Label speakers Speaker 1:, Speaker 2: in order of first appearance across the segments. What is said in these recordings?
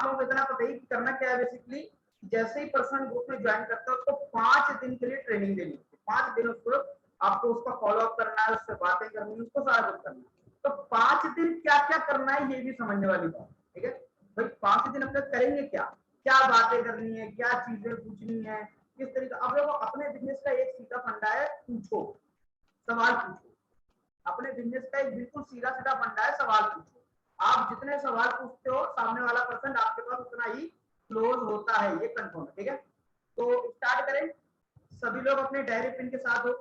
Speaker 1: लोगों को इतना पता ही कि करना क्या है बेसिकली, जैसे ही पर्सन ग्रुप में ज्वाइन करता है उसको 5 दिन के लिए ट्रेनिंग देनी है। 5 दिन उसको आपको उसका फॉलो अप करना है, उससे बातें करनी है, उसको सारा कुछ करना है। तो 5 दिन क्या क्या करना है ये भी समझने वाली बात, ठीक है भाई। 5 दिन अपने करेंगे क्या क्या बातें करनी है, क्या चीजें पूछनी है, किस तरीके। अब देखो अपने बिजनेस का एक सीधा फंडा है, पूछो, सवाल पूछो। अपने बिजनेस का एक बिल्कुल सीधा सीधा फंडा है, सवाल पूछो। आप जितने सवाल पूछते हो सामने वाला पर्सन आपके पास उतना ही क्लोज होता है, ये कंफर्म है, ठीक है। तो स्टार्ट करें। सभी लोग अपने डायरी पेन के साथ हो,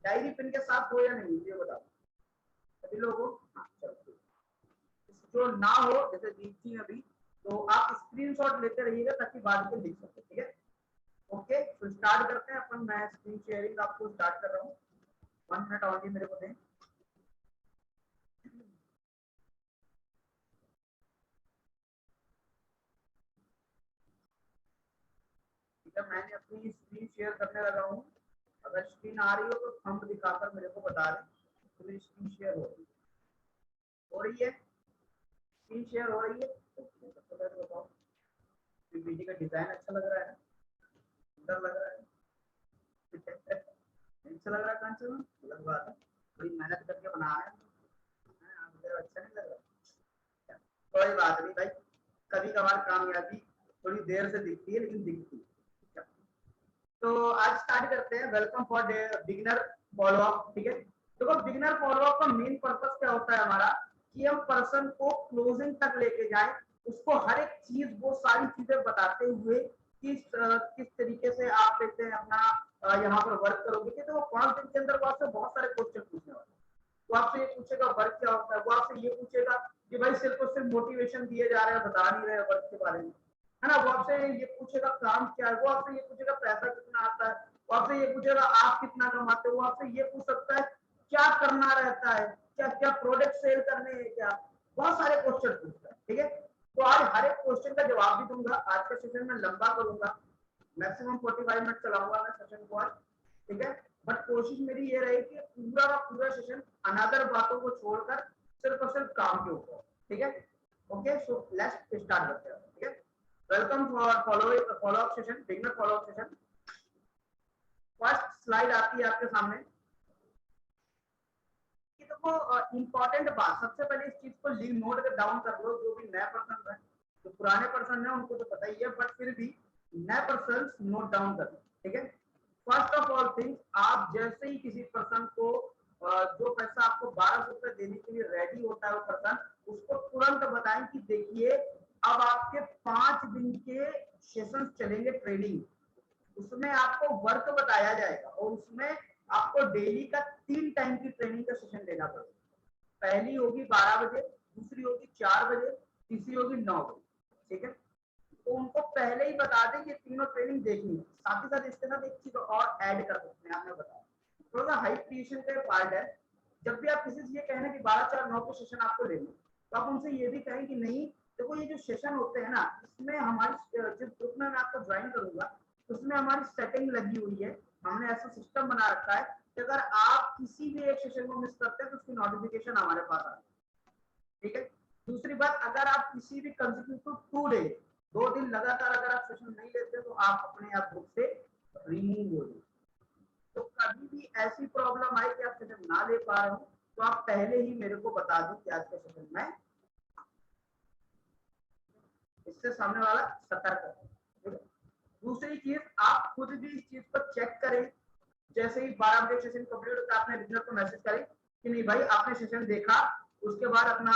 Speaker 1: डायरी पेन के साथ हो या नहीं ये बताओ, सभी लोग हो? हाँ चलो, जो ना हो जैसे दीदी अभी, तो आप स्क्रीनशॉट लेते रहिएगा ताकि बाद में लिख सके, ठीक है। ओके तो स्टार्ट करते हैं अपन। मैं स्क्रीन शेयरिंग आपको स्टार्ट कर रहा हूँ, 1 मिनट ऑनली मेरे को दें। मैंने अपनी स्क्रीन शेयर करने लगा हूँ। अगर स्क्रीन आ रही हो तो थंब दिखाकर मेरे को बता दें तो मेरी स्क्रीन शेयर हो रही है। स्क्रीन शेयर हो रही है तो सबसे पहले बताओ पीपीटी का डिजाइन अच्छा लग रहा है, सुंदर लग रहा है, अच्छा लग रहा है। कौन सा अलग बात है, बड़ी मेहनत करके बना रहे हैं, मुझे अच्छा नहीं लग रहा, कोई बात नहीं भाई। कभी कभार कामयाबी थोड़ी देर से दिखती है लेकिन दिखती है। तो आज स्टार्ट करते हैं। Welcome for beginner follow up, ठीक है। देखो बिगिनर फॉलो अप का मेन पर्पस क्या होता है हमारा, कि हम पर्सन को क्लोजिंग तक लेके जाए, उसको हर एक चीज वो सारी चीजें बताते हुए किस तरीके से आप कहते हैं अपना यहाँ पर वर्क करोगे। कि तो 5 दिन के अंदर वो आपसे बहुत सारे क्वेश्चन पूछने वाले हैं। वो आपसे ये पूछेगा वर्क क्या होता है, वो आपसे ये पूछेगा कि भाई सिर्फ और सिर्फ मोटिवेशन दिए जा रहे हैं, बता नहीं रहे वर्क के बारे में, है ना। वो आपसे ये पूछेगा काम क्या है, वो आपसे ये पूछेगा पैसा कितना आता है, वो आपसे ये पूछेगा आप कितना कमाते हो, वो आपसे ये पूछ सकता है क्या करना रहता है, क्या क्या प्रोडक्ट सेल करने हैं, क्या बहुत सारे क्वेश्चन पूछता है, ठीक है। तो आज हर एक क्वेश्चन का जवाब भी दूंगा। आज का सेशन में लंबा करूंगा, मैक्सिमम 45 मिनट चलाऊंगा मैं सेशन को आज, ठीक है। बट कोशिश मेरी ये रही कि पूरा का पूरा सेशन अनदर बातों को छोड़कर सिर्फ और सिर्फ काम के ऊपर, ठीक है। ओके सो लेट्स स्टार्ट करते हैं, ठीक है। Welcome for follow up session, beginner follow up session. First slide आती है आपके सामने। देखो इंपॉर्टेंट बात, सबसे पहले इस चीज को नोट डाउन कर लो। जो भी नए पर्सन है, जो पुराने पर्सन है उनको तो पता ही है, बट फिर भी नए पर्सन नोट डाउन कर लो, ठीक है। फर्स्ट ऑफ ऑल थिंग्स, आप जैसे ही किसी पर्सन को जो पैसा आपको 1200 रुपए देने के लिए रेडी होता है वो पर्सन, उसको तुरंत बताएं कि देखिए अब आपके 5 दिन के सेशन चलेंगे ट्रेनिंग, उसमें आपको वर्क बताया जाएगा और उसमें आपको डेली का 3 टाइम की ट्रेनिंग का सेशन लेना पड़ेगा। पहली होगी 12 बजे, दूसरी होगी 4 बजे, तीसरी होगी 9 बजे, ठीक है। तो उनको पहले ही बता दें कि तीनों ट्रेनिंग देखनी है। साथ ही साथ इसके साथ एक चीज और ऐड कर सकते हैं, आपने बताया थोड़ा सा हाई क्रिएशन का पार्ट है। जब भी आप किसी से ये कहना कि 12 4 9 के सेशन आपको लेने, तो आप उनसे ये भी कहें कि नहीं देखो ये जो सेशन होते हैं ना, इसमें हमारी जिस ग्रुप में मैं आपको ज्वाइन करूंगा उसमें हमारी सेटिंग लगी हुई है। हमने ऐसा सिस्टम बना रखा है कि अगर आप किसी भी एक सेशन को मिस करते हैं तो उसकी नोटिफिकेशन हमारे पास आ जाए, ठीक है। दूसरी बात, अगर आप किसी भी कंसेक्यूटिव 2 डे 2 दिन लगातार अगर आप सेशन नहीं लेते तो आप अपने आप ग्रुप से रिमूव हो जाए। तो कभी भी ऐसी प्रॉब्लम आए कि आप सेशन ना ले पा रहे हो तो आप पहले ही मेरे को बता दो कि आज के सेशन में, इससे सामने वाला सतर्क है। दूसरी चीज, आप खुद भी इस चीज को चेक करें। जैसे ही 12 बजे सेशन कंप्लीट होता है आपने बिजनेस को मैसेज करें कि नहीं भाई आपने सेशन देखा, उसके बाद अपना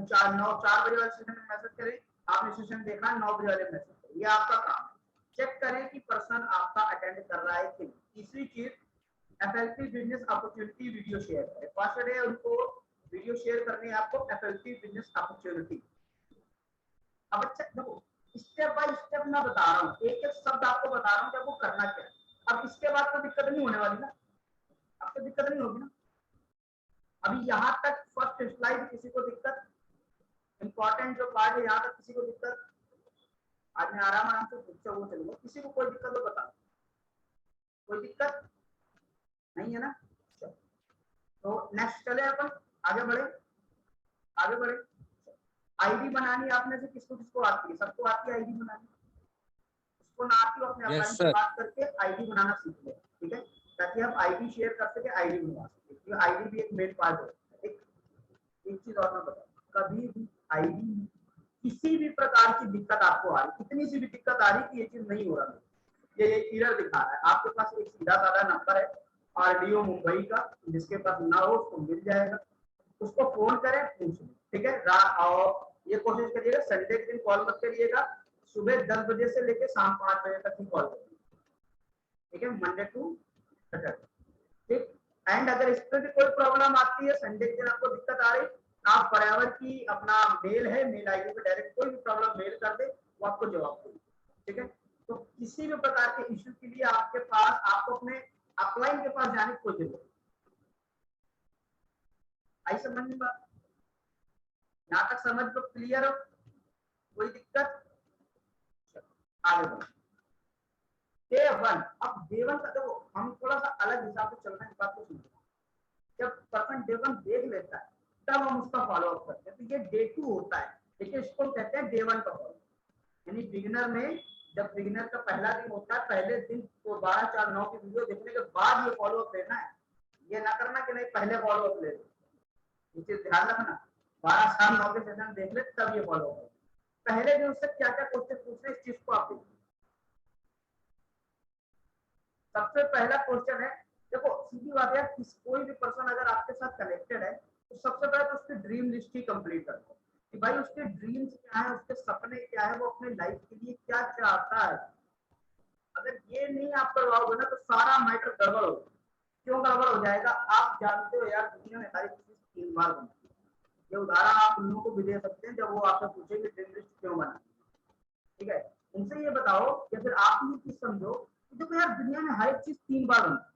Speaker 1: 4 बजे वाले सेशन में मैसेज करें आपने सेशन देखा, 9 बजे वाले मैसेज करें। ये आपका काम है, चेक करें कि पर्सन आपका अटेंड कर रहा है कि नहीं। तीसरी चीज, FLP business opportunity video share करें। फर्स्ट डे उनको वीडियो शेयर करनी है आपको, एफएलपी बिजनेस अपॉर्चुनिटी। अब अच्छा देखो, स्टेप बाय स्टेप मैं बता रहा हूँ, एक एक शब्द आपको बता रहा हूँ कि आपको करना क्या है। अब इसके बाद तो दिक्कत नहीं होने वाली ना, अब तो दिक्कत नहीं होगी ना। अभी यहाँ तक फर्स्ट स्लाइड किसी को दिक्कत, इंपॉर्टेंट जो पार्ट है यहाँ तक किसी को दिक्कत, आज मैं आराम से खुद से वो चलूंगा। किसी को कोई दिक्कत तो बता, कोई दिक्कत नहीं है ना। तो नेक्स्ट चले अपन, आगे बढ़े आगे बढ़े। आईडी बनानी आपने से किसको किसको आती है? सबको आती है आईडी बनानी। उसको ना आती हो अपने अपलाइन से बात करके आईडी बनाना सीख ले, ठीक है, ताकि हम आईडी शेयर कर सके, आईडी बनवा सके। आईडी भी एक मेन पार्ट होता है। एक चीज और मैं बताऊं, कभी भी आईडी किसी भी प्रकार की दिक्कत आपको आ रही, कितनी सी भी दिक्कत आ रही कि ये चीज नहीं हो रहा, ये एरर दिखा रहा है, आपके पास एक सीधा साधा नंबर है आरडीओ मुंबई का, जिसके पास ना हो उसको मिल जाएगा, उसको फोन करें, पूछ लें, ठीक है। और ये कोशिश करिएगा संडे के दिन कॉल मत करिएगा, सुबह 10 बजे से लेकर शाम 5 बजे तक ही कॉल करिए, ठीक है, मंडे टू सैटरडे, ठीक। एंड अगर इस पर भी कोई प्रॉब्लम आती है, संडे के दिन आपको दिक्कत आ रही, आप फॉरएवर की अपना मेल है, मेल आईडी पे डायरेक्ट कोई भी प्रॉब्लम मेल कर दे, वो आपको जवाब देगी, ठीक है। तो किसी भी प्रकार के इश्यू के लिए आपके पास, आपको अपने अपलाइन के पास जाने की कोई जरूरत, आई समझ में बात? यहाँ तक समझ लो, क्लियर हो, कोई दिक्कत? आगे बढ़ो। डे 1, अब डे 1 का देखो हम थोड़ा सा अलग हिसाब से चलना है, इस बात को समझो। जब पर्सन डे 1 देख लेता है तब हम उसका फॉलो अप करते हैं, तो ये डे 2 होता है, देखिए इसको कहते हैं डे 1 का फॉलो। यानी बिगिनर में, जब बिगिनर का पहला दिन होता है, पहले दिन तो 12-4-9 की वीडियो देखने के बाद ये फॉलो अप लेना है, ये ना करना कि नहीं पहले फॉलो अप ले लो, ये चीज ध्यान रखना। 12-4-9 के सेशन देख ले तब ये फॉलो अप। पहले दिन उससे क्या क्या क्वेश्चन पूछने, इस चीज को आप देखिए। सबसे पहला क्वेश्चन है, देखो सीधी बात है, कोई भी पर्सन अगर आपके साथ कनेक्टेड है तो सबसे पहले तो उसकी ड्रीम लिस्ट ही कंप्लीट कर दो कि भाई उसके ड्रीम्स क्या है, उसके सपने क्या है, वो अपने लाइफ के लिए क्या चाहता है। अगर ये नहीं आप करवाओगे ना तो सारा मैटर गड़बड़ हो। क्यों गड़बड़ हो जाएगा? आप जानते हो यार, दुनिया में हर चीज 3 बार बनती है। ये उदाहरण आप उन लोगों को भी दे सकते हैं जब वो आपसे पूछेंगे ड्रीम लिस्ट क्यों बना, ठीक है, उनसे ये बताओ या फिर आप ये चीज समझो कि देखो यार दुनिया में हर एक चीज 3 बार बनती है।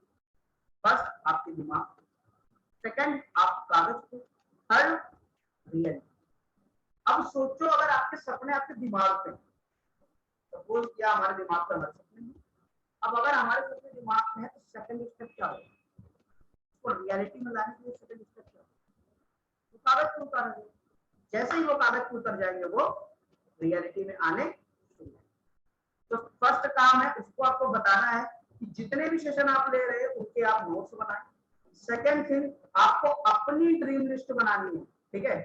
Speaker 1: फर्स्ट आपके दिमाग, सेकंड आप कागज पे, थर्ड रियलिटी। अब सोचो अगर आपके सपने आपके दिमाग पे, सपोज किया हमारे दिमाग पे हमारे सपने हैं, अब अगर हमारे सपने दिमाग में है तो सेकंड स्टेप क्या होगा? उसको रियलिटी में लाने के लिए सेकंड स्टेप क्या होगा? तो कागज पे उतारेंगे, जैसे ही वो कागज पे उतर जाएंगे वो रियलिटी में आने। तो फर्स्ट काम है उसको आपको बताना है कि जितने भी सेशन आप ले रहे हैं उनके आप नोट्स बनाएं। सेकेंड थिंग, आपको अपनी ड्रीम लिस्ट बनानी है, ठीक है,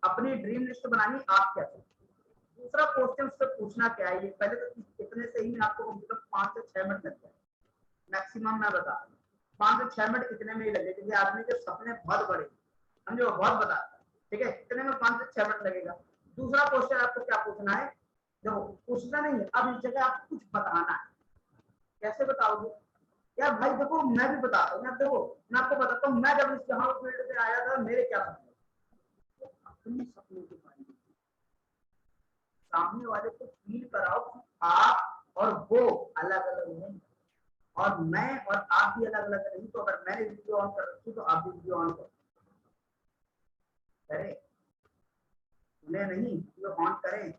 Speaker 1: अपनी ड्रीम लिस्ट बनानी आप क्या चाहिए। दूसरा क्वेश्चन उससे पूछना क्या है, ये पहले तो इतने से ही आपको कम से कम 5 से 6 मिनट लगता है मैक्सिमम, मैं बता रहा हूँ 5 से 6 मिनट इतने में ही लगे, क्योंकि आदमी के सपने बहुत बड़े, समझो बहुत बताता है, ठीक है, इतने में 5 से 6 मिनट लगेगा। दूसरा क्वेश्चन आपको क्या पूछना है, देखो पूछना नहीं है, अब इस जगह आपको कुछ बताना है। कैसे बताओगे यार? भाई देखो मैं भी बताता हूँ, देखो मैं आपको बताता हूँ, मैं जब इस जहां फील्ड में आया था मेरे क्या सपने, तो अपने सपने के बारे में सामने वाले को फील कराओ कि आप और वो अलग अलग नहीं, और मैं और आप भी अलग अलग नहीं। तो अगर मैंने वीडियो ऑन कर रखी तो आप भी वीडियो ऑन करो, करें उन्हें नहीं वीडियो ऑन करें,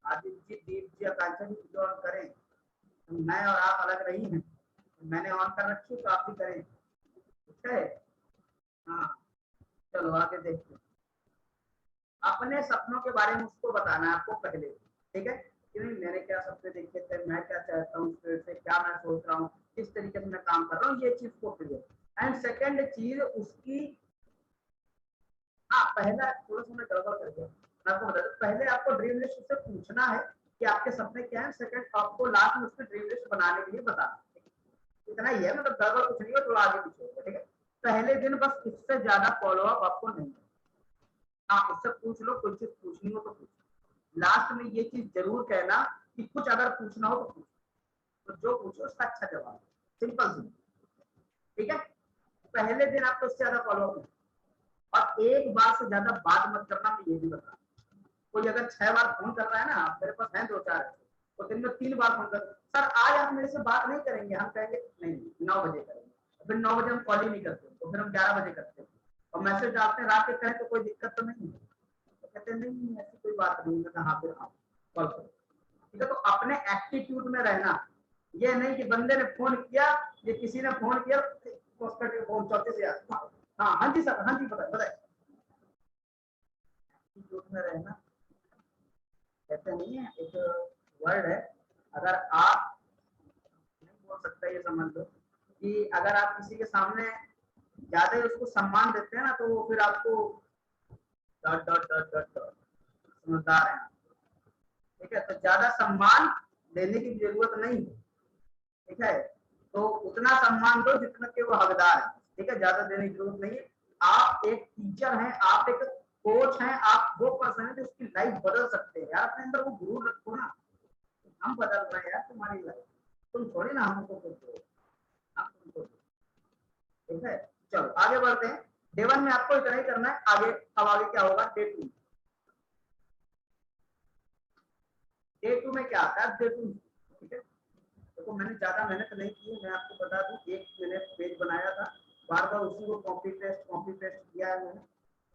Speaker 1: आदित्य दीप जी आकांक्षा भी वीडियो ऑन करें। मैं और आप अलग नहीं हैं, मैंने ऑन कर रखी तो आप भी करें, ठीक है। हाँ चलो आगे देखते हैं। अपने सपनों के बारे में उसको बताना है आपको पहले, ठीक है, कि नहीं मैंने क्या सपने देखे थे, मैं क्या चाहता हूँ, से क्या मैं सोच रहा हूँ, किस तरीके से मैं काम कर रहा हूँ, ये चीज को क्लियर। एंड सेकेंड चीज उसकी, हाँ पहला थोड़ा सा मैं गड़बड़ कर दिया, मैं आपको बता दूं, पहले आपको ड्रीम लिस्ट से पूछना है कि आपके सपने क्या है, सेकंड आपको लास्ट में उसकी ड्रीम लिस्ट बनाने के लिए बताना, इतना ही है, मतलब गड़बड़ कुछ नहीं है, थोड़ा आगे पीछे होगा, ठीक है। पहले दिन बस इससे ज्यादा फॉलो अप आपको नहीं, हाँ उससे पूछ लो, कोई चीज पूछनी हो तो पूछ, लास्ट में ये चीज जरूर कहना कि कुछ अगर पूछना हो तो पूछ, तो जो पूछो उसका अच्छा जवाब, सिंपल सिंपल, ठीक है। पहले दिन आपको इससे ज्यादा फॉलो अप, और एक बार से ज्यादा बात मत करना, मैं ये भी बता, कोई अगर 6 बार फोन कर रहा है ना, मेरे पास है 2-4, तो दिन में 3 बार फोन कर, सर आज आप मेरे से बात नहीं करेंगे, हम कहेंगे नहीं 9 बजे करेंगे, फिर 9 बजे हम कॉल ही नहीं करते, तो फिर हम 11 बजे करते हैं, और मैसेज डालते हैं रात के कहें तो कोई दिक्कत तो नहीं है, तो कहते हैं नहीं ऐसी कोई बात नहीं है, हाँ फिर आप कॉल करो, ठीक है। तो अपने एटीट्यूड में रहना, ये नहीं कि बंदे ने फोन किया, ये किसी ने फोन किया फोन चौथे से, हाँ हाँ जी सर, हाँ जी बताए बताए, इंस्टीट्यूट में रहना, कहते नहीं है एक वर्ड है, अगर आप नहीं बोल सकता, ये समझ लो कि अगर आप किसी के सामने ज्यादा ही उसको सम्मान देते हैं ना, तो वो फिर आपको dot dot dot dot dot, समझदार है, ठीक है। तो ज्यादा सम्मान देने की जरूरत नहीं है, ठीक है। तो उतना सम्मान दो जितना के वो हकदार है, ठीक है, ज्यादा देने की जरूरत नहीं है। आप एक टीचर हैं, आप एक कोच हैं, आप वो पर्सन है जो उसकी लाइफ बदल सकते हैं यार। अपने अंदर वो गुरूर रखो ना, हम बदल रहे हैं यार तुम्हारी लाइफ, तुम थोड़ी ना हमको कुछ दो, हम तुमको दो, ठीक है। चलो आगे बढ़ते हैं। डे 1 में आपको इतना ही करना है, आगे अब आगे क्या होगा डे 2। डे 2 में क्या आता है, डे 2, ठीक है। देखो मैंने ज्यादा मेहनत नहीं की, मैं आपको बता दूं, एक मैंने पेज बनाया था, बार बार उसी को कॉपी पेस्ट किया है मैंने,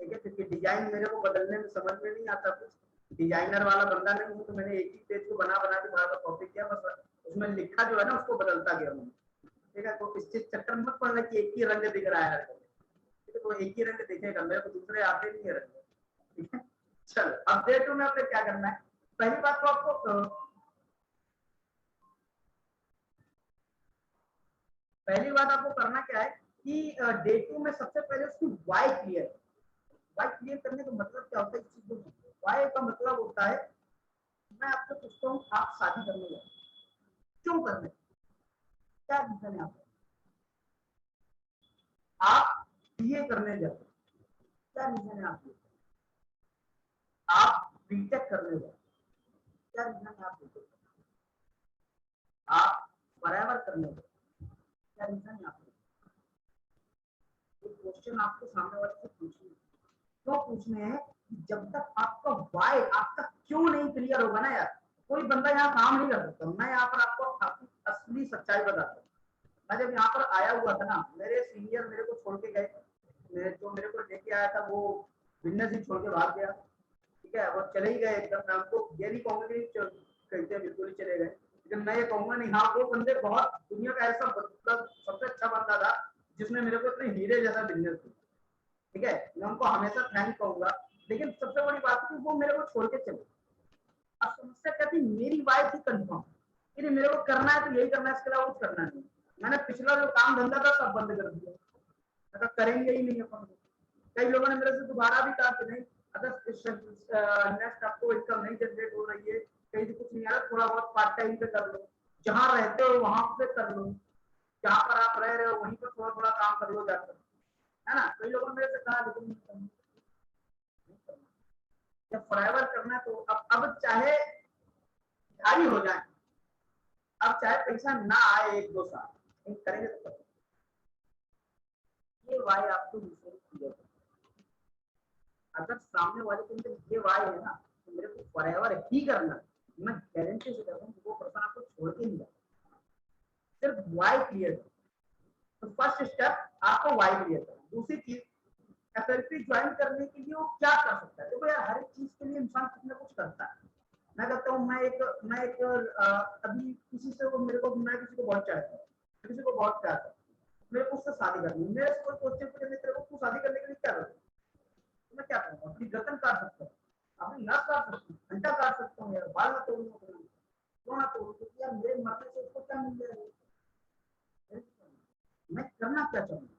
Speaker 1: ठीक है, क्योंकि डिजाइन मेरे को बदलने में समझ में नहीं आता, कुछ डिजाइनर वाला बंदा नहीं हूँ, तो मैंने एक ही पेज को बना के बार बार कॉपी किया, बस उसमें लिखा जो है ना उसको बदलता गया मैंने, ठीक है। तो इस चीज चक्कर मत पड़ना कि एक ही रंग दिख रहा है, ठीक है, तो एक ही रंग दिखेगा, मेरे को दूसरे आते नहीं है रंग, ठीक है। चल अब डे 2 में आपने क्या करना है, पहली बात तो आपको पहली बात आपको करना क्या है कि डे 2 में सबसे पहले उसकी वाई क्लियर, वाई क्लियर करने का मतलब क्या होता है, इस चीज को वाई का मतलब होता है, मैं आपसे पूछता हूँ आप शादी करने जाए, क्यों करने, क्या रीजन है आपका, आप बीए करने जाए, क्या रीजन है आपके, आप बीटेक करने जाए, क्या रीजन है आपके, आप फॉरएवर करने जाए, क्या रीजन है आपके। ये क्वेश्चन आपको सामने वाले से पूछना, क्यों पूछने हैं, जब तक आपका वाई, आपका क्यों नहीं क्लियर होगा ना यार, कोई बंदा यहाँ काम नहीं कर सकता। मैं यहाँ पर आपको असली सच्चाई बताता हूँ। मैं जब यहाँ पर आया हुआ था ना, मेरे सीनियर मेरे को छोड़ के गए, जो मेरे को लेके आया था वो बिजनेस ही छोड़ के भाग गया, ठीक है, वो चले ही गए एकदम। मैं उनको ये नहीं कहूंगा कि कहते बिल्कुल ही चले गए, लेकिन मैं ये कहूंगा नहीं, हाँ वो बंदे बहुत दुनिया का ऐसा मतलब सबसे अच्छा बंदा था जिसने मेरे को इतने हीरे जैसा बिजनेस दिया, ठीक है, मैं उनको हमेशा थैंक कहूंगा। लेकिन सबसे बड़ी बात है कि वो मेरे को छोड़ के चले। अब समस्या क्या थी, मेरी वाइफ थी कंफर्म कि मेरे को करना है तो यही करना है, इसके अलावा कुछ करना नहीं। मैंने पिछला जो काम धंधा था सब बंद कर दिया, अगर करेंगे ही नहीं अपन। कई लोगों ने मेरे से दोबारा भी कहा कि नहीं, अगर नेक्स्ट आपको इनकम नहीं जनरेट हो रही है, कहीं से कुछ नहीं आ रहा, थोड़ा बहुत पार्ट टाइम पे कर लो, जहां रहते हो वहां पे कर लो, जहां पर आप रह रहे हो वहीं पर थोड़ा थोड़ा काम कर लो जाकर, है ना। कई लोगों ने मेरे से कहा लेकिन जब फॉरएवर करना है तो अब चाहे जारी हो जाए, अब चाहे पैसा ना आए 1-2 साल, नहीं करेंगे तो करेंगे। ये वाई आपको क्लियर, अगर सामने वाले के अंदर ये वाई है ना, तो मेरे को फॉरएवर ही करना, मैं गारंटी से कहता हूँ वो पर्सन आपको छोड़ के नहीं जाता, सिर्फ वाई क्लियर। तो फर्स्ट स्टेप आपको वाई क्लियर करना। दूसरी चीज, एफएलपी ज्वाइन करने के लिए वो क्या कर सकता है, देखो यार हर एक चीज के लिए इंसान कुछ ना कुछ करता है। मैं कहता हूँ मैं एक अभी किसी से वो मेरे को, मैं किसी को बहुत चाहता हूँ, किसी को बहुत चाहता हूँ, मेरे को उससे शादी करनी है, मेरे से कोई क्वेश्चन पूछे तेरे को तू शादी करने के लिए क्या करूँ, तो मैं क्या करूँगा, अपनी गर्दन काट सकता हूँ, अपनी नस काट सकता हूँ, घंटा काट सकता हूँ यार, बाल ना तोड़ूंगा, क्यों ना तोड़ू, क्योंकि यार मेरे मरने से उसको क्या मिल जाएगा। मैं करना क्या चाहूंगा,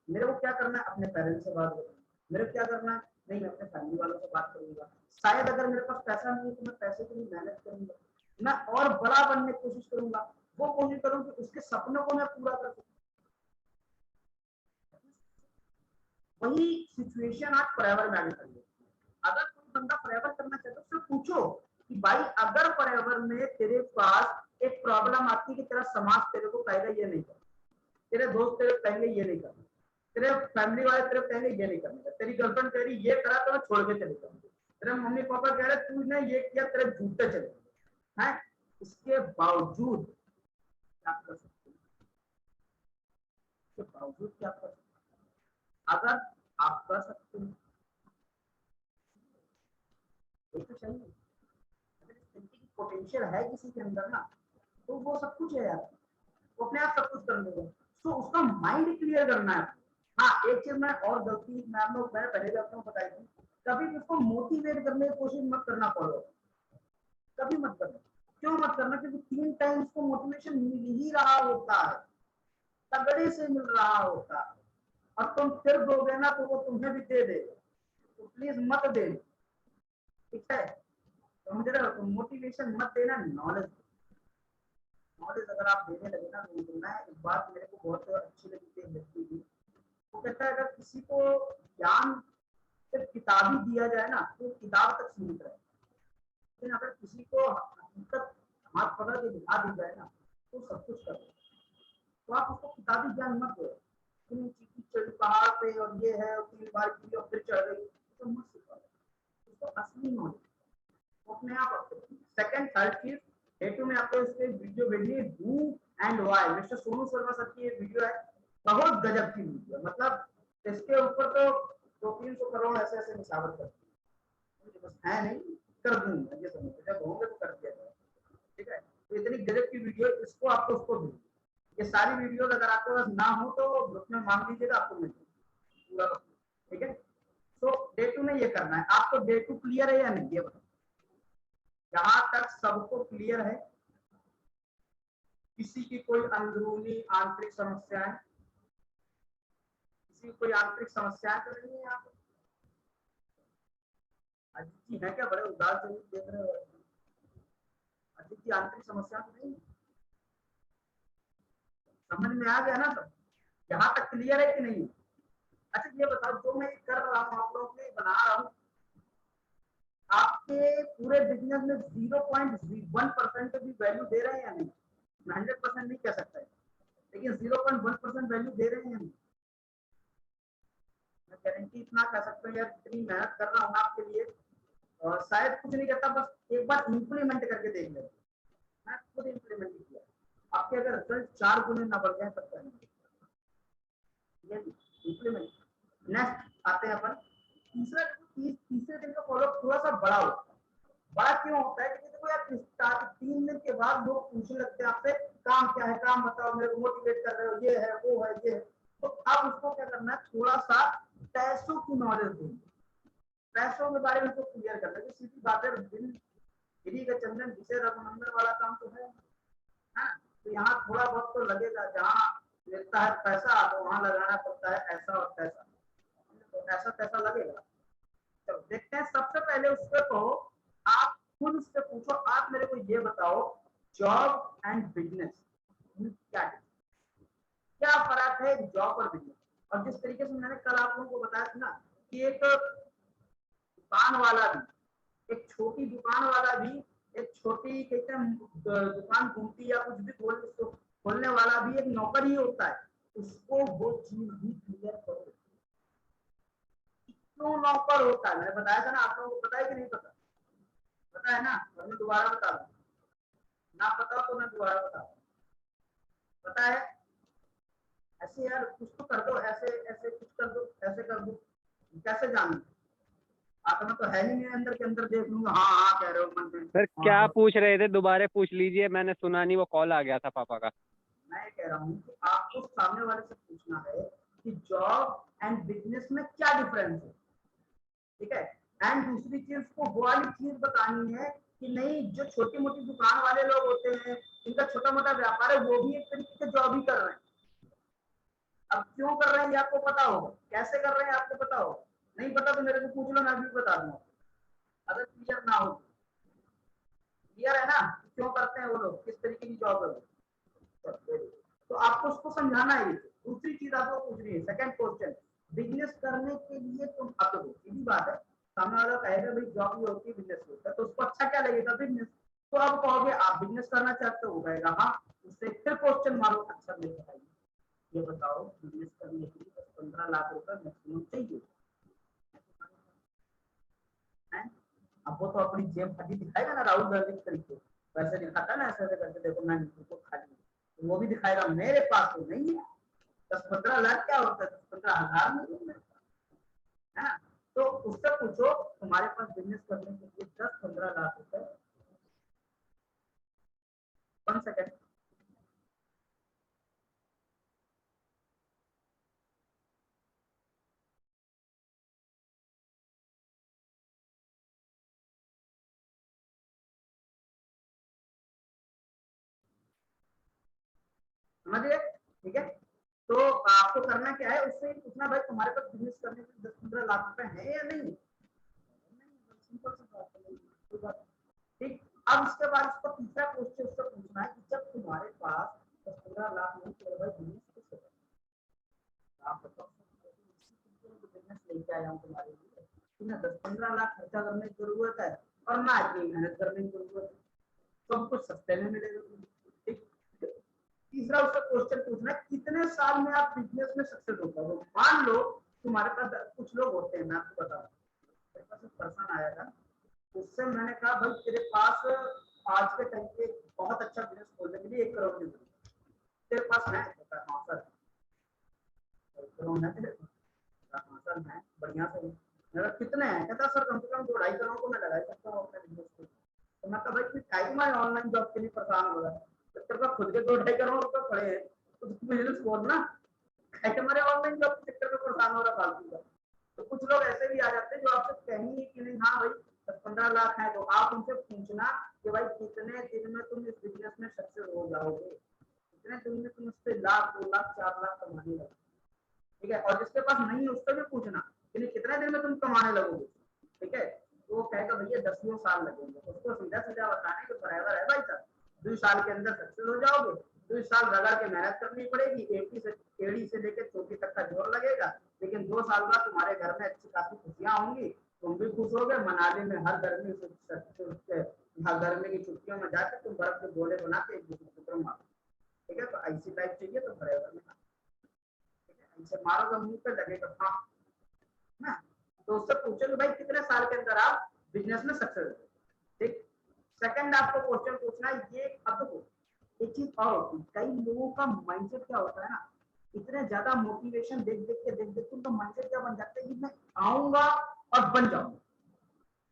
Speaker 1: मेरे को क्या करना है, अपने पेरेंट्स से बात करूंगा, मेरे को क्या करना है, नहीं मैं अपने फैमिली वालों से बात करूंगा, शायद अगर मेरे पास पैसा नहीं है तो मैं पैसे के लिए मेहनत करूंगा, मैं और बड़ा बनने की कोशिश करूंगा, वो कोशिश करूँ कि उसके सपनों को मैं पूरा कर सकूं। वही सिचुएशन आज फॉरएवर में आगे कर लो। अगर कोई बंदा फॉरएवर करना चाहता है उससे पूछो कि भाई अगर फॉरएवर में तेरे पास एक प्रॉब्लम आती है कि तेरा समाज तेरे को कहेगा ये नहीं कर, तेरे दोस्त तेरे कहेंगे ये नहीं करना, तेरे फैमिली वाले तेरे कहेंगे ये नहीं करना, तेरी गर्लफ्रेंड कह रही ये करा तो मैं छोड़ के चले जाऊंगी, तेरे मम्मी पापा कह रहे तूने ये किया तेरे जूते चले हैं, इसके बावजूद क्या कर सकते, इसके बावजूद क्या कर सकते, अगर आप कर सकते हैं तो चाहिए, पोटेंशियल है किसी के अंदर ना, तो वो सब कुछ है यार, वो अपने आप सब कुछ कर लेगा। तो उसका माइंड क्लियर करना है। हाँ एक चीज मैं और गलती मैं पहले भी आपको बताई थी, कभी भी उसको मोटिवेट करने की कोशिश मत करना पड़ो, कभी मत करना। क्यों मत करना? क्योंकि 3 टाइम उसको मोटिवेशन मिल ही रहा होता है, तगड़े से मिल रहा होता है, और तुम फिर दोगे ना तो वो तुम्हें भी दे देगा। तो प्लीज मत दे, ठीक है? समझ रहे हो? तो मोटिवेशन मत देना, नॉलेज। नॉलेज अगर आप देने लगे ना, तो मैं एक बात मेरे को बहुत अच्छी लगी थी व्यक्ति की, वो कहता है अगर किसी को ज्ञान सिर्फ किताब ही दिया जाए ना तो किताब तक सीमित रहे, लेकिन अगर किसी को हकीकत हाथ पकड़ के दिखा दी जाए ना तो सब कुछ कर दे। तो आप उसको किताबी ज्ञान मत दो, तुम चीटी चढ़ी पहाड़ पे और ये है और 3 बार की और फिर चढ़ गई, तो मत सिखाओ उसको असली नॉलेज, वो अपने आप आपको। सेकंड थर्ड चीज, डे 2 में आपको इसके वीडियो भेजनी है, who and why. Mister Sonu Sharma sir की ये वीडियो है, बहुत गजब की वीडियो, मतलब इसके ऊपर तो 200-300 करोड़ ऐसे ऐसे निशावर करते हैं, बस है नहीं, कर दूंगा ये समझ, जब होंगे तो कर दिया जाएगा, ठीक है? तो इतनी गजब की वीडियो, इसको आपको उसको भेजो। ये सारी वीडियोस अगर आपके पास ना हो तो ग्रुप में मांग लीजिएगा, आपको मिल जाएगी पूरा, ठीक है? तो डे 2 में ये करना है आपको। डे 2 क्लियर है या नहीं ये बताओ, जहां तक सबको क्लियर है? किसी की कोई अंदरूनी आंतरिक समस्याएं, किसी की कोई आंतरिक समस्याएं तो नहीं है यहाँ पे? अजीत जी है क्या? बड़े उदास से देख रहे हो, अजीत जी आंतरिक समस्या तो नहीं? समझ में आ गया ना सब? यहाँ तक क्लियर है कि नहीं? अच्छा ये बताओ, जो मैं कर रहा हूँ आप लोगों के लिए बना रहा हूँ, आपके पूरे बिजनेस में 0.1% भी वैल्यू दे रहे हैं या नहीं? मैं 100% नहीं कह सकता है, लेकिन 0.1% वैल्यू दे रहे हैं या नहीं? मैं गारंटी इतना कह सकता हूँ यार, इतनी मेहनत कर रहा हूँ आपके लिए, और शायद कुछ नहीं करता, बस एक बार इम्प्लीमेंट करके देख ले। मैं खुद इम्प्लीमेंट किया, आपके अगर रिजल्ट 4 गुने ना बढ़ जाए तब तक इम्प्लीमेंट। नेक्स्ट आते हैं अपन तीसरे दिन का फॉलोअप थोड़ा सा बड़ा होता है। बड़ा क्यों होता है? क्योंकि देखो यार 3 दिन के बाद लोग पूछने लगते हैं आपसे, काम क्या है, काम बताओ, मेरे को मोटिवेट कर रहे हो, ये है वो है ये है। तो अब उसको क्या करना है, थोड़ा सा पैसों की नॉलेज देंगे, पैसों के बारे में उसको क्लियर करना है। सीधी बात है, बिन गिरी का चंदन जिसे रघुनंदन वाला काम तो है ना? तो यहाँ थोड़ा बहुत तो लगेगा, जहाँ मिलता है पैसा तो वहां लगाना पड़ता है ऐसा और पैसा, तो ऐसा पैसा लगेगा। तो देखते हैं, सबसे पहले उससे कहो, आप खुद उससे पूछो, आप मेरे को ये बताओ, जॉब एंड बिजनेस क्या है, क्या फर्क है जॉब और बिजनेस? और जिस तरीके से मैंने कल आप लोगों को बताया था ना कि एक दुकान वाला भी, एक छोटी दुकान वाला भी, एक छोटी कहते हैं दुकान घूमती या कुछ भी खोलने वाला भी एक नौकर ही होता है, उसको वो चीज भी क्लियर करो, क्यों नौकर होता है? मैंने बताया था ना, आप लोगों को पता है कि नहीं पता? पता है ना? और मैं दोबारा बता दूं, ना पता हो तो मैं दोबारा बता दूं। पता है? ऐसे यार कुछ तो कर दो, ऐसे ऐसे कुछ कर दो, ऐसे कर दो, कैसे जानू? आत्मा तो है ही नहीं, अंदर के अंदर देख लूंगा, हाँ हाँ कह रहे हो मन में,
Speaker 2: सर
Speaker 1: हाँ
Speaker 2: क्या
Speaker 1: हाँ।
Speaker 2: पूछ रहे थे? दोबारा पूछ लीजिए, मैंने सुना नहीं, वो कॉल आ गया था पापा का।
Speaker 1: मैं कह रहा हूँ कि आपको सामने वाले से पूछना है कि जॉब एंड बिजनेस में क्या डिफरेंस है, ठीक है? एंड दूसरी चीज को वो वाली चीज बतानी है कि नहीं, जो छोटी मोटी दुकान वाले लोग होते हैं, इनका छोटा मोटा व्यापार है, वो भी एक तरीके से जॉब ही कर रहे हैं। अब क्यों कर रहे हैं ये आपको पता होगा, कैसे कर रहे हैं आपको पता होगा, नहीं पता तो मेरे को पूछ लो, मैं भी बता दूंगा अगर क्लियर ना हो। क्लियर है ना क्यों करते हैं वो लोग, किस तरीके की जॉब है वो? तो आपको उसको समझाना है। दूसरी चीज आपको पूछनी है, सेकंड क्वेश्चन, बिजनेस करने के लिए तुम, अब देखो सीधी बात है, सामने वाला कहेगा भाई जॉब भी होती है बिजनेस भी होता है, तो उसको अच्छा क्या लगेगा, बिजनेस। तो अब कहोगे आप बिजनेस करना चाहते हो, कहेगा हाँ, उससे फिर क्वेश्चन मारो, अच्छा मेरे भाई ये बताओ, बिजनेस करने के लिए 15 लाख रुपए मैक्सिमम चाहिए है? अब वो तो अपनी जेब खाली दिखाएगा ना, राहुल गांधी के तरीके वैसे दिखाता है ना, ऐसे ऐसे करके देखो मैं तो खाली, तो वो भी दिखाएगा मेरे पास तो नहीं है। 10-15 लाख क्या होता है, 10-15 हजार नहीं है ना? तो उससे पूछो तुम्हारे पास बिजनेस करने के लिए 10-15 लाख रुपए, 1 सेकंड। समझिए, ठीक है। तो आपको करना क्या है, उससे पूछना भाई तुम्हारे पास बिजनेस करने के 10-15 लाख रुपए है या नहीं, सिंपल सी बात है, कोई बात नहीं। ठीक, अब इसके बाद इसको तीसरा क्वेश्चन उससे पूछना है कि जब तुम्हारे पास 10-15 लाख नहीं तो भाई बिजनेस कैसे करोगे? आप बताओ, बिजनेस लेके आया हूँ तुम्हारे लिए, तुम्हें 10-15 लाख खर्चा करने की जरूरत है और ना इतनी मेहनत करने की जरूरत है, सब कुछ सस्ते में मिलेगा। ठीक, तीसरा उसका क्वेश्चन पूछना है कितने साल में आप बिजनेस में सक्सेस हो पाओगे। मान लो तुम्हारे पास कुछ लोग होते हैं, मैं आपको बता रहा हूँ, मेरे पास एक पर्सन आया था, उससे मैंने कहा भाई तेरे पास आज के टाइम पे बहुत अच्छा बिजनेस खोलने के लिए 1 करोड़ की जरूरत है, तेरे पास है? कहता हाँ सर, 1 करोड़ है तेरे पास? हाँ सर है, बढ़िया से। मेरा कितने हैं? कहता सर कम से कम 2-2.5 करोड़ को मैं लगा सकता हूँ अपने बिजनेस को। तो मैं कहा भाई तू क्या मैं ऑनलाइन जॉब के लिए परेशान हो रहा है, तेरे पास खुद के 2-2.5 करोड़ रुपए पड़े हैं, तो तू बिजनेस खोल ना, हमारे ऑनलाइन जॉब सेक्टर में परेशान हो रहा फालतू का। तो कुछ लोग ऐसे भी आ जाते हैं जो आपसे कहेंगे कि नहीं हाँ भाई 10-15 लाख है, तो आप उनसे पूछना कि भाई कितने दिन में तुम इस बिजनेस में सक्सेस हो जाओगे, कितने दिन में तुम उससे लाख 2 लाख 4 लाख कमाने लगोगे। ठीक है, और जिसके पास नहीं है उससे भी पूछना कि कितने दिन में तुम कमाने लगोगे। ठीक है, तो वो कहेगा भैया 10 साल लगेंगे, उसको सीधा सीधा बताने के बराबर है भाई साहब, 2 साल के अंदर सक्सेस हो जाओगे, 2 साल रगड़ के मेहनत करनी पड़ेगी, एड़ी से लेकर चोटी तक का जोर लगेगा, लेकिन 2 साल बाद तुम्हारे घर में अच्छी खासी खुशियां होंगी, तुम भी खुश हो गए, मनाली में हर गर्मी की छुट्टियों में जाकर तुम बर्फ के गोले बना के एक दूसरे को मारो। ठीक है, तो ऐसी लाइफ चाहिए तो बराबर में ऐसे मारोगे मुंह पे लगेगा हाँ ना। तो उससे पूछो कि भाई कितने साल के अंदर आप बिजनेस में सक्सेस हो। ठीक, सेकंड आपको क्वेश्चन पूछना है ये, अब देखो एक चीज और होती है, कई लोगों का माइंडसेट क्या होता है ना, इतने ज्यादा मोटिवेशन देख देख के उनका माइंडसेट क्या बन जाता है कि मैं आऊंगा और बन जाऊंगा,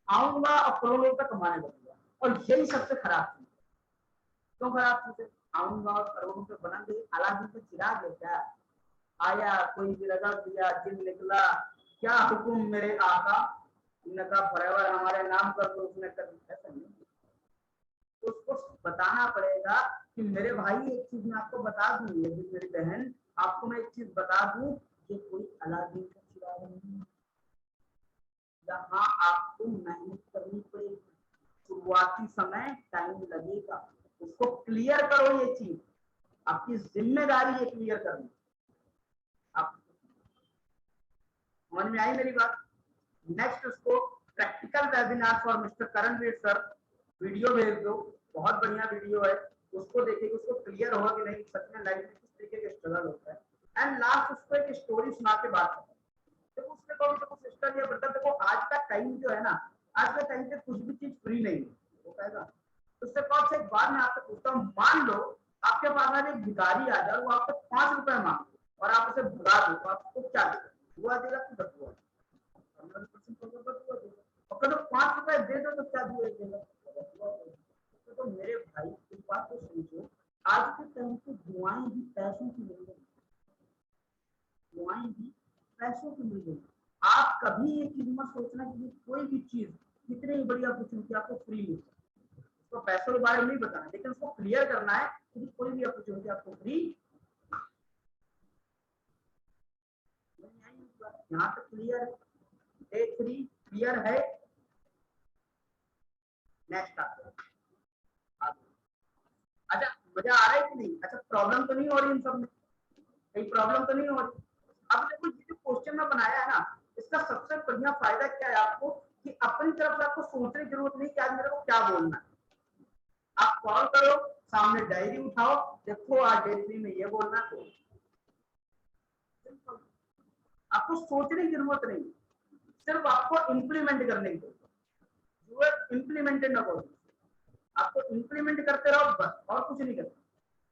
Speaker 1: आऊंगा और करोड़ों रुपए कमाने लगूंगा, और यही सबसे खराब चीज। क्यों खराब चीज है? आऊंगा और करोड़ों रुपए बनाएंगे, अलादीन का चिराग है क्या? आया कोई विरगा दिया जिन निकला, क्या हुक्म मेरे आका, इनका फॉरएवर हमारे नाम कर दो, उसने कर दिया। ऐसा नहीं, तो उसको बताना पड़ेगा कि मेरे भाई एक चीज मैं आपको बता दूं, ये मेरी बहन आपको मैं एक चीज बता दूं, ये कोई अलादीन का चिराग नहीं है, यहाँ आपको मेहनत करनी पड़ेगी, शुरुआती समय टाइम लगेगा, उसको क्लियर करो, ये चीज आपकी जिम्मेदारी है क्लियर करनी। आप समझ में आई मेरी बात? नेक्स्ट उसको practical webinar for mister Karanveer sir video भेज दो, बहुत बढ़िया वीडियो है, उसको देखेंगे, उसको क्लियर होगा कि नहीं सच में लाइफ में किस तरीके के स्ट्रगल होता है। एंड लास्ट उसको एक स्टोरी सुना के बात करते हैं। देखो उसने कभी तो कुछ सिस्टर या ब्रदर, देखो आज का टाइम जो है ना, आज के टाइम पे कुछ भी चीज फ्री नहीं है, वो कहेगा। उससे कौन से एक बार मैं आपसे पूछता हूँ, मान लो आपके पास आज एक भिखारी आ जाए, वो आपसे 5 रुपए मांगे और आप उसे भगा दो, तो आपको क्या देगा? हुआ देगा कि बदुआ? 15% और कभी 5 रुपए दे दो तो क्या देगा? तो मेरे भाई इस बात को समझो, आज के टाइम पे दुआएं भी पैसों की मिल रही, दुआएं भी पैसों की मिल रही। आप कभी ये चीज मत सोचना कि कोई भी चीज कितनी बड़ी अपॉर्चुनिटी आपको फ्री मिल जाए, उसको पैसों के बारे में नहीं बताना, लेकिन उसको क्लियर करना है कि कोई भी अपॉर्चुनिटी आपको फ्री। यहाँ पे क्लियर है, डे 3 क्लियर है। नेक्स्ट आता है, अच्छा मजा आ रहा है कि नहीं? अच्छा प्रॉब्लम तो नहीं हो रही इन सब में, कहीं प्रॉब्लम तो नहीं हो रही? अब देखो ये जो क्वेश्चन में बनाया है ना, इसका सबसे बढ़िया फायदा क्या है आपको, कि अपनी तरफ से आपको सोचने की जरूरत नहीं कि आज मेरे को क्या बोलना है। आप कॉल करो, सामने डायरी उठाओ, देखो आज डे 3 में ये बोलना है, तो आपको सोचने की जरूरत नहीं, सिर्फ आपको इंप्लीमेंट करने की जरूरत, इंप्लीमेंटेड अबाउट, आपको इंप्लीमेंट करते रहो बस, और कुछ नहीं करते।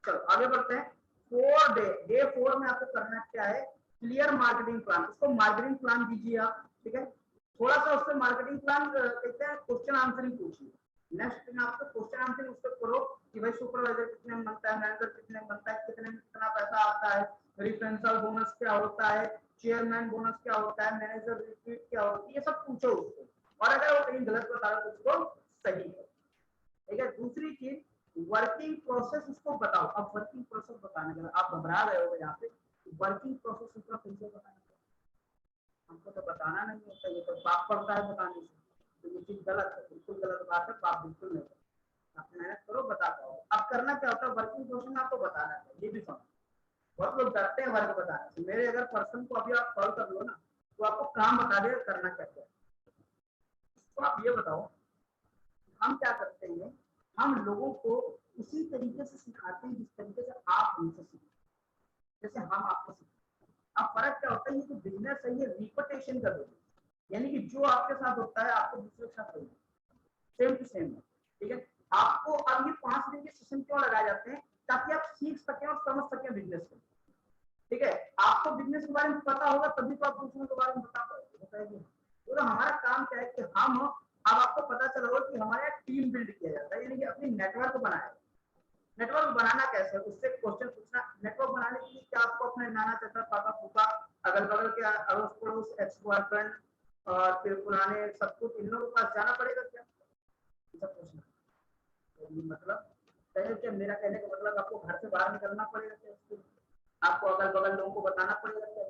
Speaker 1: चलो आगे बढ़ते हैं। 4 डे 4 में आपको करना क्या है, क्लियर मार्केटिंग प्लान, उसको मार्केटिंग प्लान दीजिए आप। ठीक है, थोड़ा सा उससे मार्केटिंग प्लान कहते हैं क्वेश्चन आंसरिंग पूछिए। नेक्स्ट दिन आपको क्वेश्चन आंसरिंग उसको करो कि भाई सुपरवाइजर कितने में बनता है, मैनेजर कितने में बनता है, कितने में कितना पैसा आता है, रेफरेंशियल बोनस क्या होता है, चेयरमैन बोनस क्या होता है, मैनेजर रिट्रीट क्या होती है, ये सब पूछो उसको, और अगर वो कहीं गलत बता रहा है तो उसको सही है। ठीक है, दूसरी चीज वर्किंग प्रोसेस उसको बताओ। अब वर्किंग प्रोसेस बताने के बाद आप घबरा रहे हो यहाँ पे, वर्किंग प्रोसेस उसका कैसे बताना, हमको तो बताना नहीं होता, ये तो पाप पड़ता है बताने से, तो ये चीज गलत है, बिल्कुल गलत बात है, पाप बिल्कुल नहीं। आप मेहनत करो, बता पाओ। अब करना क्या होता है, वर्किंग प्रोसेस में आपको बताना है, ये भी समझो। बहुत लोग डरते हैं वर्क बताने से। मेरे अगर पर्सन को अभी आप कॉल कर लो ना, तो आपको काम बता देगा करना क्या है। तो आप ये बताओ, हम क्या करते हैं, हम लोगों को उसी तरीके से सिखाते हैं जिस तरीके से आप हमसे सीखते, जैसे हम आपको सीखते। अब फर्क क्या होता है, ये जो बिजनेस है ये रिपीटेशन का बिजनेस, यानी कि जो आपके साथ होता है आपको दूसरे के साथ होगा, सेम टू सेम। ठीक है, आपको अब ये 5 दिन के सेशन क्यों लगाए जाते हैं, ताकि आप सीख सकें और समझ सकें बिजनेस को। ठीक है, आपको बिजनेस के बारे में पता होगा तभी तो आप दूसरों के बारे में बता पाएंगे। तो हमारा काम क्या है कि हम, अब आपको पता चला होगा कि हमारे यहाँ टीम बिल्ड किया जाता है, यानी कि अपनी नेटवर्क बनाया। नेटवर्क बनाना कैसे, उससे क्वेश्चन पूछना। नेटवर्क बनाने के लिए क्या आपको अपने नाना चाचा पापा फूफा अगल बगल के अड़ोस पड़ोस एक्स बॉयफ्रेंड और फिर पुराने सब कुछ इन लोगों के पास जाना पड़ेगा क्या, सब पूछना। तो मतलब क्या, मेरा कहने का मतलब आपको घर से बाहर निकलना पड़ेगा क्या, आपको अगल बगल लोगों को बताना पड़ेगा क्या,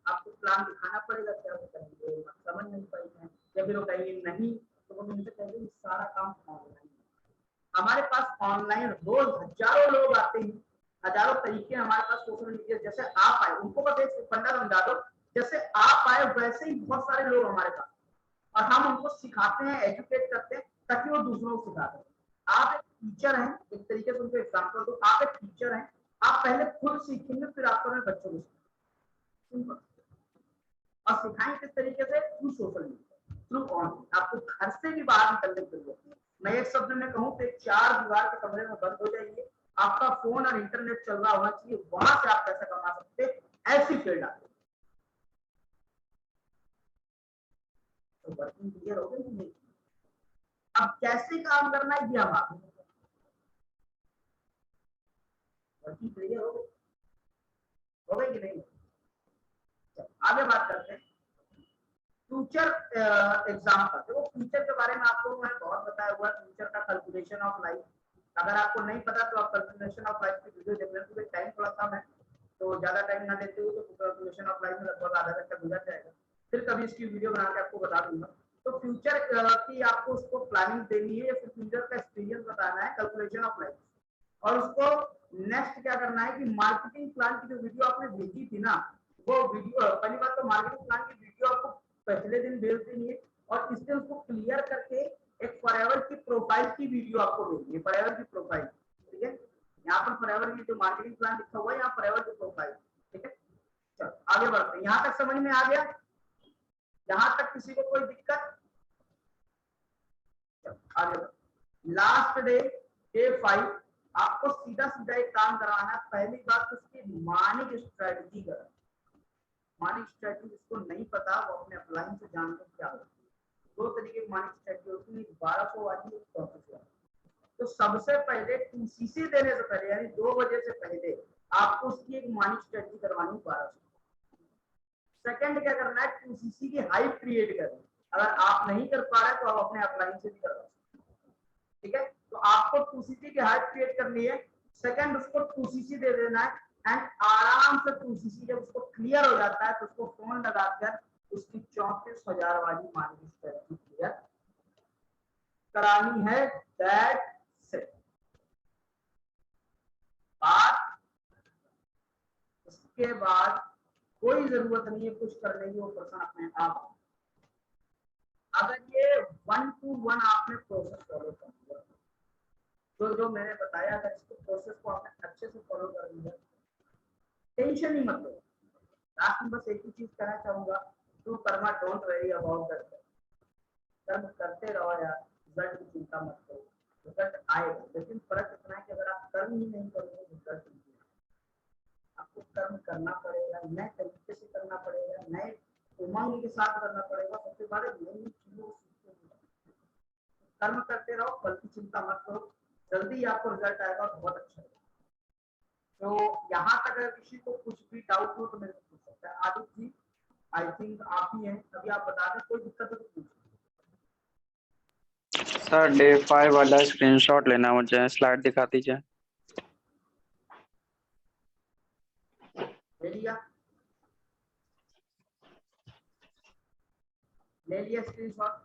Speaker 1: आपको प्लान दिखाना पड़ेगा क्या, वो कहेंगे समझ नहीं पाई है, या फिर वो कहेंगे नहीं, तो वो मुझसे कहेंगे सारा काम ऑनलाइन। हमारे पास ऑनलाइन रोज हजारों लोग आते हैं, हजारों तरीके हमारे पास सोशल मीडिया, जैसे आप आए उनको बस एक फंडा समझा दो, जैसे आप आए वैसे ही बहुत सारे लोग हमारे पास, और हम उनको सिखाते हैं, एजुकेट करते हैं, ताकि वो दूसरों को सिखा सकें। आप एक टीचर हैं, एक तरीके से उनको एग्जाम्पल दो, आप एक टीचर हैं, आप पहले खुद सीखेंगे फिर आपको अपने बच्चों को सिखाएंगे, और सिखाएं किस तरीके से, through social media, through online. आपको घर से भी बाहर निकलने की जरूरत है। मैं एक शब्द में कहूँ तो 4 दीवार के कमरे में बंद हो जाइए, आपका फोन और इंटरनेट चल रहा होना चाहिए, वहां से आप पैसा कमा सकते, ऐसी फील्ड आती है। तो वर्किंग क्लियर हो गई नहीं, अब कैसे काम करना है ये हम आपको, वर्किंग क्लियर हो गई कि नहीं। आगे बात करते हैं फ्यूचर एग्जाम्पल। देखो फ्यूचर के बारे में आपको मैंने बहुत बताया हुआ है, फ्यूचर का कैलकुलेशन ऑफ लाइफ। अगर आपको नहीं पता तो आप कैलकुलेशन ऑफ लाइफ की वीडियो देख लें, क्योंकि टाइम थोड़ा कम है, तो ज्यादा टाइम ना लेते हुए तो कैलकुलेशन ऑफ लाइफ में लगभग आधा घंटा गुजर जाएगा, फिर कभी इसकी वीडियो बना के आपको बता दूंगा। तो फ्यूचर की आपको उसको प्लानिंग देनी है, या फिर फ्यूचर का एक्सपीरियंस बताना है, कैलकुलेशन ऑफ लाइफ, और उसको नेक्स्ट क्या करना है कि मार्केटिंग प्लान की जो वीडियो आपने भेजी थी ना, वो वीडियो, पहली बात तो मार्केटिंग प्लान की वीडियो आपको पहले दिन भेज देनी है, और इस दिन उसको क्लियर करके एक फॉरएवर की प्रोफाइल की वीडियो आपको भेजनी है, फॉरएवर की प्रोफाइल। ठीक है, यहाँ पर फॉरएवर की जो मार्केटिंग प्लान लिखा हुआ है, यहाँ फॉरएवर की प्रोफाइल। ठीक है, चलो आगे बढ़ते हैं। यहाँ तक समझ में आ गया, यहाँ तक किसी को कोई दिक्कत, आगे बढ़ते। लास्ट डे, डे 5, आपको सीधा सीधा एक काम कराना है। पहली बात तो उसकी मानिक स्ट्रेटजी करा। मानिक स्ट्रेटजी जिसको नहीं पता वो अपने अपलाइन से जान लो क्या होता है। 2 तरीके की मानिक स्ट्रेटजी होती है, 1200 वाली, 100 वाली। तो सबसे पहले टीसीसी देने से पहले, यानी 2 बजे से पहले आपको उसकी एक मानिक स्ट्रेटजी करवानी 1200। सेकंड क्या करना है, टीसीसी की हाइप क्रिएट करनी। अगर आप नहीं कर पा रहे तो आप अपने अपलाइन से भी करवा सकते। ठीक है, तो आपको 2cc की हाइट क्रिएट करनी है, सेकंड उसको 2cc दे देना है, एंड आराम से 2cc जब उसको क्लियर हो जाता है तो उसको फोन लगाकर उसकी 34,000 वाली मार्केट स्ट्रेटजी क्लियर करानी है। That's it. बात, उसके बाद कोई जरूरत नहीं है कुछ करने की, वो पर्सन अपने आप। अगर ये 1 to 1 आपने प्रोसेस फॉलो कर लिया, जो मैंने बताया, अगर इसको प्रोसेस को आपने अच्छे से फॉलो कर लिया, टेंशन ही मत लो। लास्ट में बस एक ही चीज कहना चाहूंगा, do Karma, don't worry about that. कर्म करते रहो यार, रिजल्ट की चिंता मत करो, रिजल्ट आएगा। लेकिन फर्क इतना है कि अगर आप कर्म ही नहीं करोगे रिजल्ट नहीं आएगा। आपको कर्म करना पड़ेगा, नए तरीके से करना पड़ेगा, नए उमंग के साथ करना पड़ेगा। सबसे बड़े नई चीजों कर्म करते रहो, फल की चिंता मत करो, जल्दी आपको रिजल्ट आएगा, बहुत अच्छा है। तो यहाँ तक अगर किसी को कुछ भी डाउट हो तो मेरे को पूछ सकता है। आदित्य जी, आई थिंक आप ही हैं, अभी आप बता दें, कोई दिक्कत हो तो पूछ।
Speaker 3: सर डे 5 वाला स्क्रीनशॉट लेना मुझे, स्लाइड दिखा दीजिए।
Speaker 1: ले लिया स्क्रीनशॉट।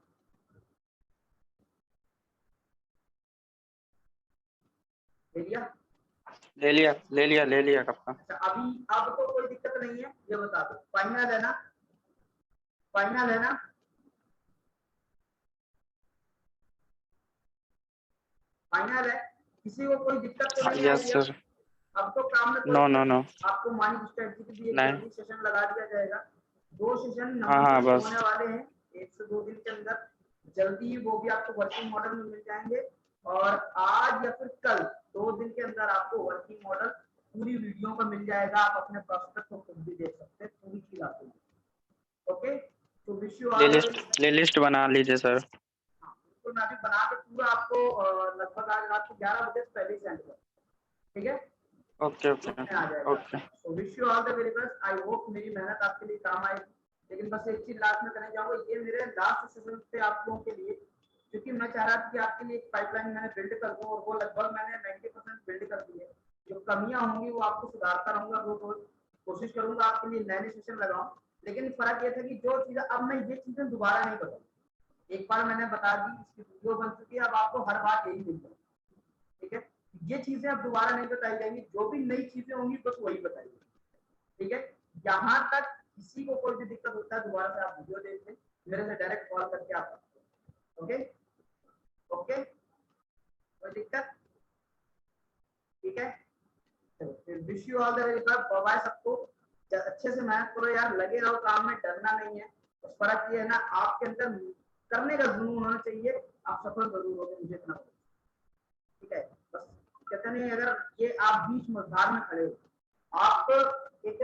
Speaker 1: ले लिया कब का। अच्छा अभी अब तो कोई दिक्कत नहीं है, ये बता दो फाइनल है ना? फाइनल है ना? फाइनल है, किसी को कोई दिक्कत तो नहीं?
Speaker 3: Yes sir.
Speaker 1: अब तो काम में
Speaker 3: नो नो नो
Speaker 1: आपको माइंड स्ट्रेटजी के लिए
Speaker 3: नहीं।
Speaker 1: जल्दी सेशन लगा दिया जाएगा। 2 सेशन
Speaker 3: हाँ बस
Speaker 1: होने वाले हैं 1 से 2 दिन के अंदर, जल्दी वो भी आपको वर्किंग मॉडल में मिल जाएंगे। और आज या फिर कल 2 दिन के अंदर आपको वर्किंग मॉडल पूरी वीडियो पर मिल जाएगा। आप अपने प्रोस्पेक्ट को खुद भी देख सकते हैं पूरी चीज आपको। ओके, तो wish you all
Speaker 3: play list बना लीजिए सर।
Speaker 1: तो मैं अभी बना के पूरा आपको लगभग आज रात को 11 बजे से पहले सेंड कर, ठीक है?
Speaker 3: Okay okay okay.
Speaker 1: So wish you all the very best. I hope मेरी मेहनत आपके लिए काम आएगी। लेकिन बस एक चीज लास्ट में कहना चाहूंगा, ये मेरे लास्ट सेशन थे आप लोगों के लिए, क्योंकि मैं चाह रहा था कि आपके लिए एक पाइपलाइन मैंने बिल्ड कर दूं, और वो लगभग मैंने 90% बिल्ड कर दी है। जो कमियां होंगी वो आपको सुधारता रहूंगा, रोज कोशिश करूंगा आपके लिए नए सेशन लगाऊं। लेकिन फर्क ये था कि जो चीजें अब मैं ये चीजें दोबारा नहीं बताऊंगा, एक बार मैंने बता दी, इसकी वीडियो बन चुकी है, अब आपको हर बार यही मिल जाएगी, ठीक है? ये चीजें अब दोबारा नहीं बताई जाएंगी, जो भी नई चीजें होंगी बस वही बताई जाएगी, ठीक है? यहाँ तक किसी को कोई भी दिक्कत होता है दोबारा से आप वीडियो देख लें, मेरे से डायरेक्ट कॉल करके आप सकते हैं। ओके ओके, कोई दिक्कत? ठीक है, चलो wish you all the very best. Bye bye सबको, अच्छे से मेहनत करो यार, लगे रहो काम में, डरना नहीं है। बस फर्क ये है ना, आपके अंदर करने का जुनून होना चाहिए, आप सफल जरूर होंगे, मुझे इतना पता, ठीक है? बस कहते नहीं, अगर ये आप बीच मझधार में खड़े हो, आप एक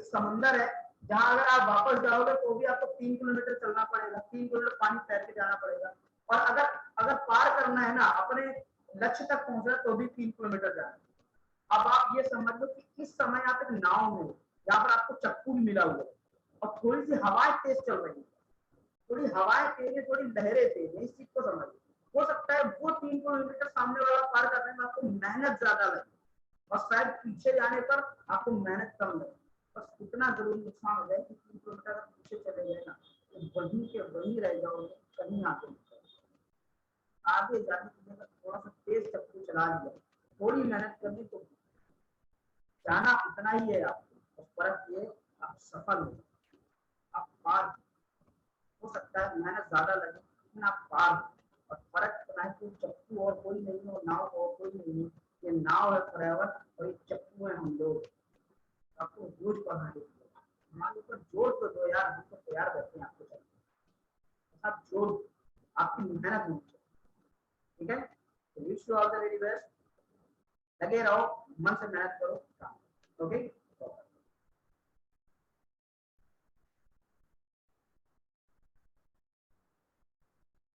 Speaker 1: समंदर है जहां अगर आप वापस जाओगे तो भी आपको 3 किलोमीटर चलना पड़ेगा, 3 किलोमीटर पानी तैर के जाना पड़ेगा। और अगर पार करना है ना, अपने लक्ष्य तक पहुंचना, तो भी 3 किलोमीटर जाना है। अब आप ये समझ लो कि इस समय आप एक नाव में हो, जहां पर आपको चप्पू भी मिला हुआ है और थोड़ी सी हवाएं तेज चल रही है, थोड़ी हवाएं तेज है, थोड़ी लहरें तेज है, इस चीज को समझ। हो सकता है वो 3 किलोमीटर सामने वाला पार करने में आपको मेहनत ज्यादा लगे और शायद पीछे जाने पर आपको मेहनत कम लगे। बस इतना जरूर नुकसान हो जाए कि 3 किलोमीटर अगर पीछे चले गए ना, तो वहीं के वहीं रह जाओगे, कहीं आगे जाने की जगह थोड़ा सा तेज चप्पू चला लिया, थोड़ी मेहनत करनी, तो जाना उतना ही है आपको। फर्क ये आप सफल हो, आप पार हो सकता है मेहनत ज्यादा लगे लेकिन आप पार हो। और फर्क इतना है कि चप्पू और कोई नहीं है और नाव और कोई नहीं है, ये नाव है फॉरएवर और ये चप्पू है हम लोग। आपको रोज पढ़ना है, हमारे ऊपर जोर तो दो यार, हम तो तैयार बैठे हैं आपको चलने, आप जोर, आपकी मेहनत होनी चाहिए, ठीक है? तो wish you all the very best, लगे रहो, मन से मेहनत करो, ओके?